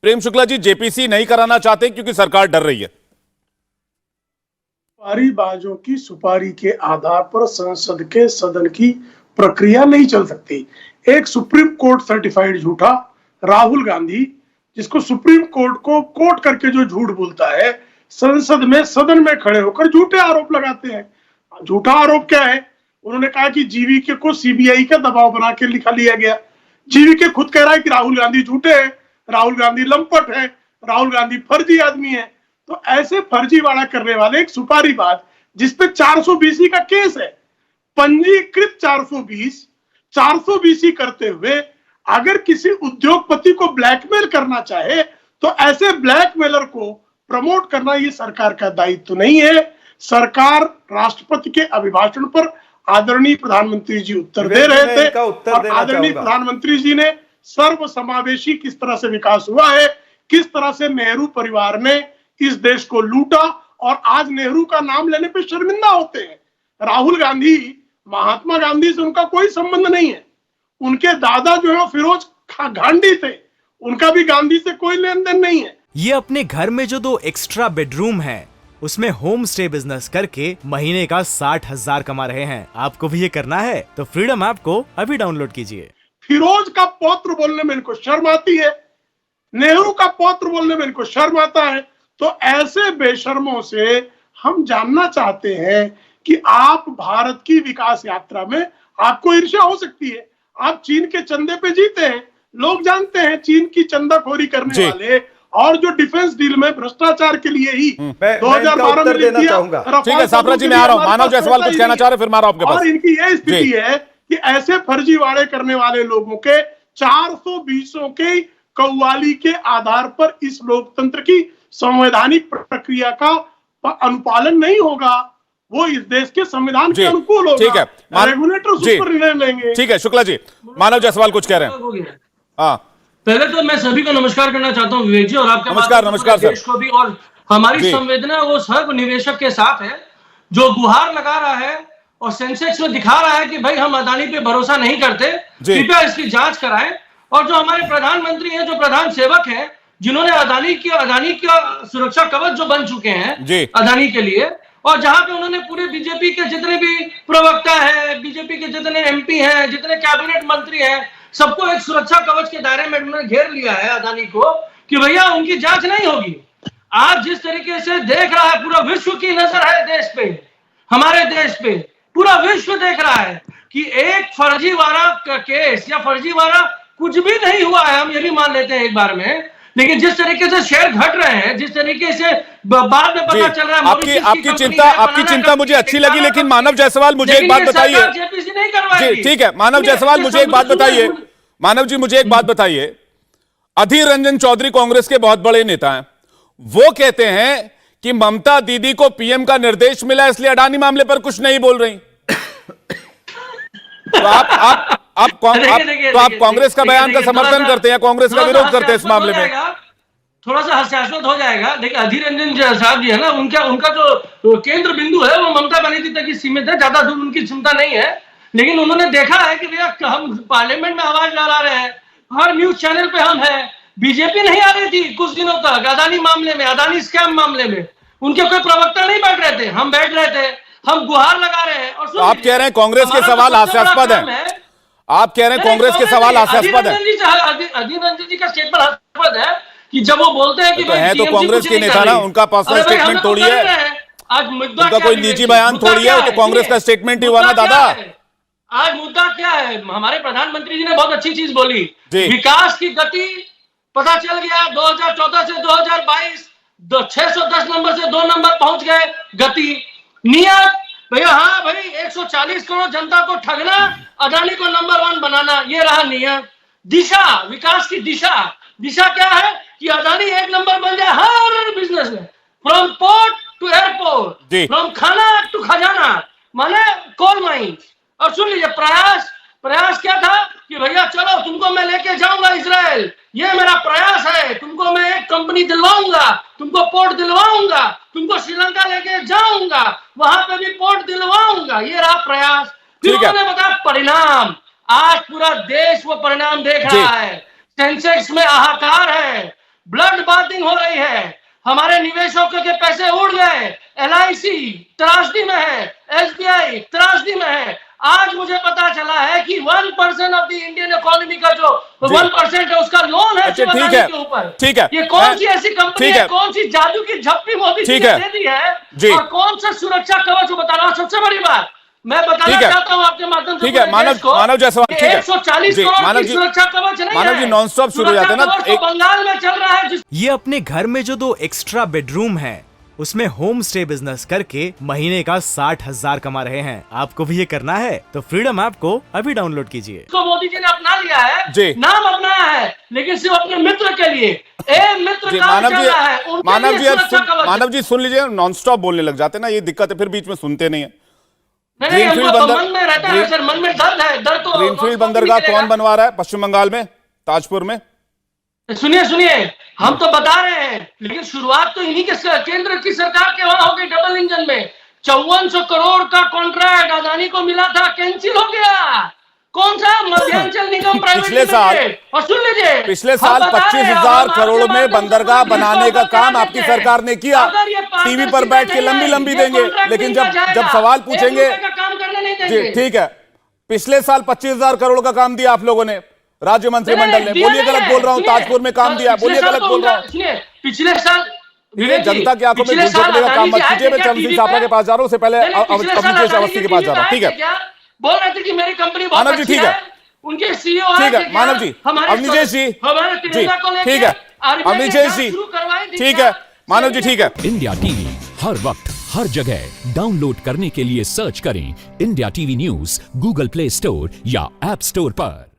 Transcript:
Prem Shukla ji, JPC नहीं कराना चाहते क्योंकि सरकार डर रही है। सुपारीबाजों की सुपारी के आधार पर संसद के सदन की प्रक्रिया नहीं चल सकती। एक सुप्रीम कोर्ट सर्टिफाइड झूठा राहुल गांधी, जिसको सुप्रीम कोर्ट को कोर्ट करके जो झूठ बोलता है, संसद में सदन में खड़े होकर झूठे आरोप लगाते हैं। झूठा आरोप क्या है? उन्होंने कहा कि जीवीके को सीबीआई का दबाव बना के लिखा लिया गया। जीवीके खुद कह रहा है कि राहुल गांधी झूठे हैं, राहुल गांधी लंपट है, राहुल गांधी फर्जी आदमी है। तो ऐसे फर्जीवाड़ा करने वाले एक सुपारीबाज, जिसपे 420 का केस है, पंजीकृत 420 करते हुए अगर किसी उद्योगपति को ब्लैकमेल करना चाहे तो ऐसे ब्लैकमेलर को प्रमोट करना ये सरकार का दायित्व नहीं है। सरकार राष्ट्रपति के अभिभाषण पर आदरणीय प्रधानमंत्री जी उत्तर दे रहे थे और आदरणीय प्रधानमंत्री जी ने सर्वसमावेशी किस तरह से विकास हुआ है, किस तरह से नेहरू परिवार ने इस देश को लूटा और आज नेहरू का नाम लेने पे शर्मिंदा होते हैं। राहुल गांधी, महात्मा गांधी से उनका कोई संबंध नहीं है। उनके दादा जो है फिरोज गांधी थे, उनका भी गांधी से कोई लेन देन नहीं है। ये अपने घर में जो 2 एक्स्ट्रा बेडरूम है उसमें होम स्टे बिजनेस करके महीने का 60,000 कमा रहे हैं। आपको भी ये करना है तो फ्रीडम ऐप को अभी डाउनलोड कीजिए। फिरोज का पौत्र बोलने में इनको शर्म आती है, नेहरू का पौत्र बोलने में इनको शर्म आता है। तो ऐसे बेशर्मों से हम जानना चाहते हैं कि आप भारत की विकास यात्रा में आपको ईर्ष्या हो सकती है। आप चीन के चंदे पे जीते हैं, लोग जानते हैं चीन की चंदाखोरी करने वाले और जो डिफेंस डील में भ्रष्टाचार के लिए ही 2012 में देना चाहूंगा। ठीक है सापरा जी, मैं आ रहा हूं। मानव जायसवाल कुछ कहना चाह रहे, फिर मारो आपके पास। और इनकी यह स्थिति है कि ऐसे फर्जीवाड़े करने वाले लोगों के 420 के कव्वाली के आधार पर इस लोकतंत्र की संवैधानिक प्रक्रिया का अनुपालन नहीं होगा। वो इस देश के संविधान के अनुकूल होगा। ठीक है, रेगुलेटर उस पर निर्णय लेंगे। ठीक है शुक्ला जी, मानव जायसवाल कुछ कह रहे हैं। हाँ, पहले तो मैं सभी को नमस्कार करना चाहता हूं विवेक जी, और आपके नमस्कार देश को भी। और हमारी संवेदना वो सर्व निवेशक के साथ है जो गुहार लगा रहा है और सेंसेक्स में दिखा रहा है कि भाई हम अदानी पे भरोसा नहीं करते, कृपया इसकी जांच कराएं। और जो हमारे प्रधानमंत्री हैं, जो प्रधान सेवक हैं, जिन्होंने अदानी का सुरक्षा कवच जो बन चुके हैं अदानी के लिए, और जहां पे उन्होंने पूरे बीजेपी के जितने भी प्रवक्ता हैं, बीजेपी के जितने एमपी हैं, जितने कैबिनेट मंत्री हैं, सबको एक सुरक्षा कवच के दायरे में उन्होंने घेर लिया है अदानी को कि भैया उनकी जांच नहीं होगी। आज जिस तरीके से देख रहा है, पूरा विश्व की नजर है देश पे, हमारे देश पे पूरा विश्व देख रहा है कि एक फर्जीवाड़ा का केस या फर्जीवाड़ा कुछ भी नहीं हुआ है, हम ये भी मान लेते हैं एक बार में, लेकिन जिस तरीके से शेयर घट रहे हैं, जिस तरीके से बाद में पता चल रहा है, आपकी चिंता मुझे अच्छी लगी। लेकिन मानव जायसवाल मुझे एक बात बताइए। जेपीसी नहीं करवाएगी। ठीक है मानव जायसवाल, मुझे एक बात बताइए। मानव जी मुझे एक बात बताइए, अधीर रंजन चौधरी कांग्रेस के बहुत बड़े नेता हैं, वो कहते हैं कि ममता दीदी को पीएम का निर्देश मिला इसलिए अडानी मामले पर कुछ नहीं बोल रही। तो आप कांग्रेस का बयान का समर्थन करते हैं, कांग्रेस का विरोध करते हैं इस मामले में? थोड़ा सा हास्यास्पद हो जाएगा, लेकिन अधीर रंजन साहब जी है ना, उनका जो केंद्र बिंदु है वो ममता बनर्जी तक ही सीमित है, ज्यादा दूर उनकी क्षमता नहीं है। लेकिन उन्होंने देखा है कि भैया हम पार्लियामेंट में आवाज ला रहे हैं, हर न्यूज चैनल पे हम हैं। बीजेपी नहीं आ रही थी कुछ दिनों तक अदानी मामले में, अदानी स्कैम मामले में, उनके कोई प्रवक्ता नहीं बैठ रहे थे, हम बैठ रहे थे, हम गुहार लगा रहे हैं। और तो आप कह रहे हैं कांग्रेस के सवाल हास्यास्पद है, आप कह रहे हैं कांग्रेस के सवाल हास्यास्पद है। अधीर रंजन जी का स्टेटमेंट हास्यास्पद है कि जब वो बोलते हैं कि तो है तो कांग्रेस के नेता ना, उनका पर्सनल स्टेटमेंट थोड़ी है, आज मुद्दा उनका कोई निजी बयान थोड़ी है, तो कांग्रेस का स्टेटमेंट ही हुआ ना दादा। आज मुद्दा क्या है? हमारे प्रधानमंत्री जी ने बहुत अच्छी चीज बोली, विकास की गति पता चल गया। 2014 से 2022 610 नंबर से 2 नंबर पहुंच गए। गति, नियत भैया, हाँ भाई 140 करोड़ जनता को ठगना, अदानी को नंबर 1 बनाना, ये रहा नियत। दिशा, विकास की दिशा क्या है कि अदानी 1 नंबर बन जाए हर बिजनेस में, from port to airport, from खाना टू खजाना, माने कोल माइन। और सुन लीजिए, प्रयास क्या था कि भैया चलो तुमको मैं लेके जाऊंगा इजराइल, ये मेरा प्रयास है, तुमको मैं एक कंपनी दिलवाऊंगा, तुमको पोर्ट दिलवाऊंगा, तुमको श्रीलंका लेके जाऊंगा, वहां पे भी पोर्ट दिलवाऊंगा, ये रहा प्रयास। फिर उन्होंने बताया परिणाम, आज पूरा देश वो परिणाम देख रहा है। सेंसेक्स में हाहाकार है, ब्लड बाथिंग हो रही है, हमारे निवेशकों के पैसे उड़ गए, LIC त्रासदी में है, SBI त्रासदी में है। आज मुझे पता चला है कि 1% ऑफ द इंडियन इकोनॉमी का जो 1% है उसका लोन है अच्छा, शिव ठीक अदानी है, के ऊपर। ठीक है। ये कौन सी ऐसी कंपनी ठीक है, है। कौन सी जादू की झप्पी मोदी जी ठीक ने है। दे दी है, जी। और कौन सा सुरक्षा कवच बता रहा हूं। सबसे बड़ी बात मैं बताना ठीक है। चाहता हूं आपके माध्यम से ठीक है, पूरे मानव देश को, मानव जायसवाल, कि ठीक है 140 जी, करोड़ मानव की जी, सुरक्षा कवच नहीं मानव है। जी नॉन-स्टॉप शुरू हो जाते हैं ना, सुरक्षा कवच तो बंगाल में चल रहा है जिस ये अपने घर में जो 2 एक्स्ट्रा बेडरूम है उसमें होम स्टे बिजनेस करके महीने का 60,000 कमा रहे हैं। आपको भी ये करना है तो फ्रीडम ऐप को अभी डाउनलोड कीजिए। को मोदी जी ने अपना लिया है, जी। नाम अपनाया है, लेकिन सिर्फ अपने मित्र के लिए। मित्र जी, काम मानव चल जी, रहा है, उनके मानव लिए जी अब सुरक्षा कवच। मानव जी सुन लीजिए, नॉन स्टॉप बोलने लग जाते हैं ना, ये दिक्कत है, फिर बीच में सुनते नहीं है। नहीं, ग्रीनफील्ड हमको तो बंदर- मन में रहता है सर, मन में दर्द है, दर्द तो ग्रीनफील्ड तो बंदरगाह मिलेगा। कौन बनवा रहा है पश्चिम बंगाल में, ताजपुर में? सुनिए सुनिए, हम तो बता रहे हैं, लेकिन शुरुआत तो इन्हीं के केंद्र की सरकार के वहां हो गई। डबल इंजन में 5400 करोड़ का कॉन्ट्रैक्ट अदानी को मिला था, कैंसिल हो गया। कौन सा? मध्यांचल निगम प्राइवेट पिछले साल- लिमिटेड। और सुन लीजिए, पिछले हम साल बता रहे हैं, 25,000 हम करोड़ आपके में माध्यम से बंदरगाह पूरे बनाने देश का को काम बता आपकी देते हैं। सरकार ने किया। अगर ये टीवी पर बैठ के नहीं लंबी है, लंबी ये देंगे, कॉन्ट्रैक्ट लेकिन नहीं जब जाएगा। जब सवाल पूछेंगे, 1 रुपए का काम करने नहीं जी देंगे। ठीक है, पिछले साल 25,000 करोड़ का काम दिया आप लोगों ने, राज्य मंत्रिमंडल ने। दिया बोलिए नहीं गलत है। बोल रहा हूं, सुनिए, ताजपुर में काम दिया, पिछले बोलिए साल गलत तो बोल रहा हूं। सुनिए, पिछले साल ये जनता की आंखों में धूल झोंकने का काम मत कीजिए। मैं चरण सिंह सापरा के पास जा रहा हूं, उससे पहले अवनीश अवस्थी के पास जा रहा हूं। ठीक है, बोल रहे थे कि मेरी कंपनी बहुत मानव जी, अच्छी ठीक है। उनके सीईओ ठीक है मानव जी, अवनीश जी, हमारे जी तिरंगा को लेकर ठीक है, आर्मी ने अवनीश जांच जी शुरू करवाई थी ठीक क्या? है, मानव जी ठीक है। इंडिया टीवी हर वक्त हर जगह डाउनलोड करने के लिए सर्च करें India TV news Google play store या ऐप स्टोर पर।